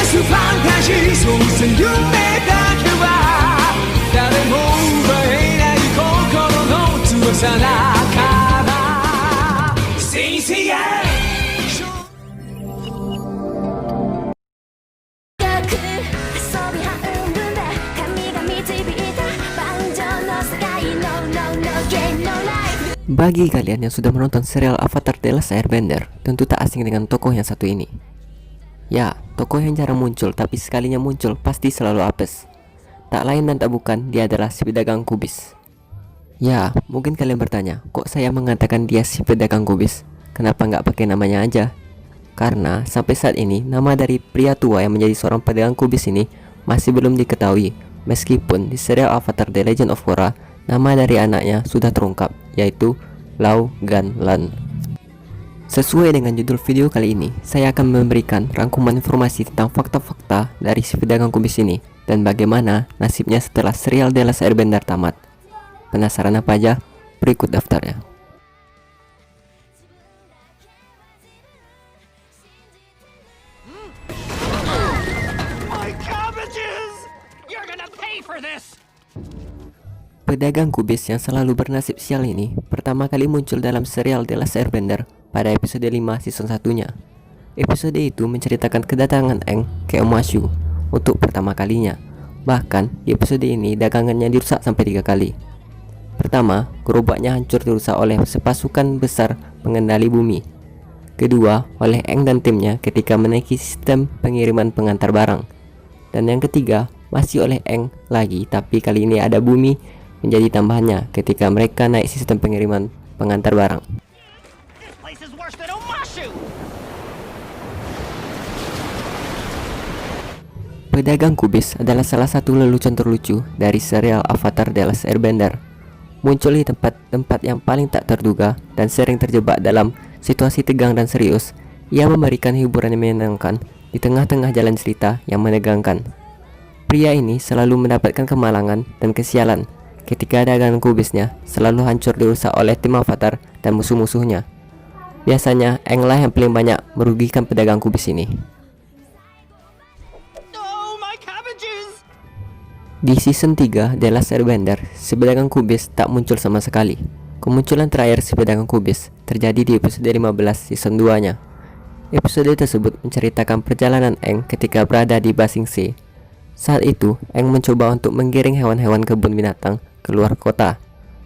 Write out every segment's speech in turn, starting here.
すファンタジーそうせ夢だけは誰も奪えない心の翼だから Say say yeah Bagi kalian yang sudah menonton serial Avatar The Last Airbender, tentu tak asing dengan tokoh yang satu ini. Ya, tokoh yang jarang muncul tapi sekalinya muncul pasti selalu apes. Tak lain dan tak bukan, dia adalah si pedagang kubis. Ya, mungkin kalian bertanya, kok saya mengatakan dia si pedagang kubis? Kenapa nggak pakai namanya aja? Karena sampai saat ini, nama dari pria tua yang menjadi seorang pedagang kubis ini masih belum diketahui. Meskipun di serial Avatar The Legend of Korra, nama dari anaknya sudah terungkap, yaitu Lau Gan Lan. Sesuai dengan judul video kali ini, saya akan memberikan rangkuman informasi tentang fakta-fakta dari si pedagang kubis ini dan bagaimana nasibnya setelah serial The Last Airbender tamat. Penasaran apa aja? Berikut daftarnya. Pedagang kubis yang selalu bernasib sial ini pertama kali muncul dalam serial The Last Airbender pada episode 5 season 1-nya. Episode itu menceritakan kedatangan Aang ke Omashu untuk pertama kalinya. Bahkan di episode ini dagangannya dirusak sampai 3 kali. Pertama, gerobaknya hancur dirusak oleh sepasukan besar pengendali bumi. Kedua, oleh Aang dan timnya ketika menaiki sistem pengiriman pengantar barang. Dan yang ketiga, masih oleh Aang lagi tapi kali ini ada bumi menjadi tambahannya ketika mereka naik sistem pengiriman pengantar barang. Pedagang kubis adalah salah satu lelucon terlucu dari serial Avatar The Last Airbender. Muncul di tempat-tempat yang paling tak terduga dan sering terjebak dalam situasi tegang dan serius. Ia memberikan hiburan yang menyenangkan di tengah-tengah jalan cerita yang menegangkan. Pria ini selalu mendapatkan kemalangan dan kesialan ketika dagangan kubisnya selalu hancur dirusak oleh tim Avatar dan musuh-musuhnya. Biasanya Aang lah yang paling banyak merugikan pedagang kubis ini. Di season 3 The Last Airbender, si pedagang kubis tak muncul sama sekali. Kemunculan terakhir si pedagang kubis terjadi di episode 15 season 2-nya. Episode tersebut menceritakan perjalanan Aang ketika berada di Ba Sing Se. Saat itu, Aang mencoba untuk menggiring hewan-hewan kebun binatang keluar kota.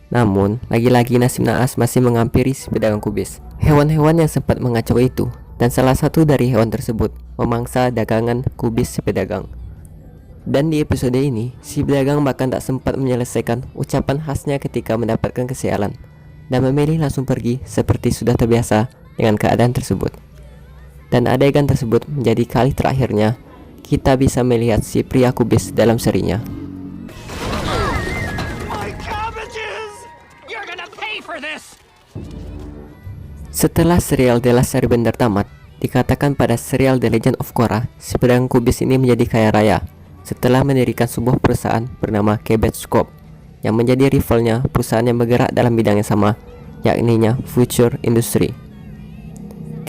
Namun, lagi-lagi nasib naas masih menghampiri si pedagang kubis. Hewan-hewan yang sempat mengacau itu, dan salah satu dari hewan tersebut memangsa dagangan kubis si pedagang. Dan di episode ini, si pedagang bahkan tak sempat menyelesaikan ucapan khasnya ketika mendapatkan kesialan, dan memilih langsung pergi seperti sudah terbiasa dengan keadaan tersebut. Dan adegan tersebut menjadi kali terakhirnya kita bisa melihat si pria kubis dalam serinya. Setelah serial The Last Airbender tamat, dikatakan pada serial The Legend of Korra, si pedagang kubis ini menjadi kaya raya setelah mendirikan sebuah perusahaan bernama Keybet Corp yang menjadi rivalnya perusahaan yang bergerak dalam bidang yang sama, yakninya Future Industry.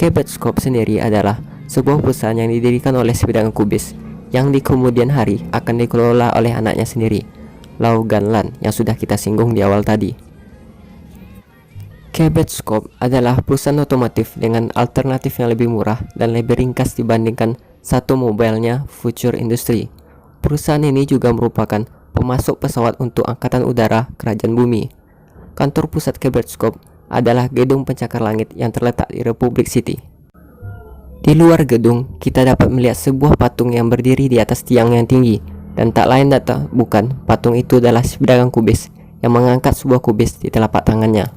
Keybet Corp sendiri adalah sebuah perusahaan yang didirikan oleh si pedagang kubis yang di kemudian hari akan dikelola oleh anaknya sendiri, Lau Gan Lan, yang sudah kita singgung di awal tadi. Keybet Corp adalah perusahaan otomotif dengan alternatif yang lebih murah dan lebih ringkas dibandingkan satu mobilnya Future Industry. Perusahaan ini juga merupakan pemasok pesawat untuk Angkatan Udara Kerajaan Bumi. Kantor pusat Keybet Corp adalah gedung pencakar langit yang terletak di Republic City. Di luar gedung, kita dapat melihat sebuah patung yang berdiri di atas tiang yang tinggi, dan tak lain tak bukan patung itu adalah si pedagang kubis yang mengangkat sebuah kubis di telapak tangannya.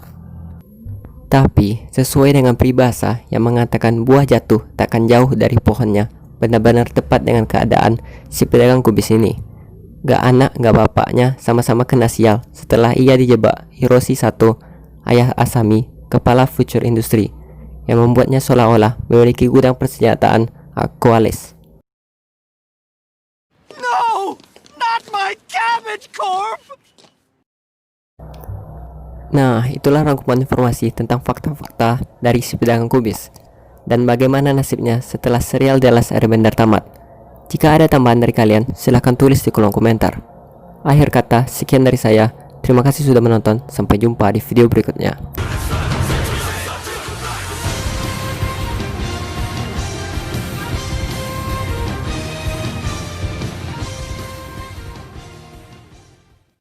Tapi, sesuai dengan peribahasa yang mengatakan buah jatuh takkan jauh dari pohonnya, benar-benar tepat dengan keadaan si pedagang kubis ini. Gak anak, gak bapaknya sama-sama kena sial setelah ia dijebak Hiroshi Sato, ayah Asami, kepala Future Industry, yang membuatnya seolah-olah memiliki gudang persenjataan Aquales. No! Not my Cabbage Corp! Nah, itulah rangkuman informasi tentang fakta-fakta dari si pedagang kubis dan bagaimana nasibnya setelah serial The Last Airbender tamat. Jika ada tambahan dari kalian, silahkan tulis di kolom komentar. Akhir kata, sekian dari saya. Terima kasih sudah menonton. Sampai jumpa di video berikutnya.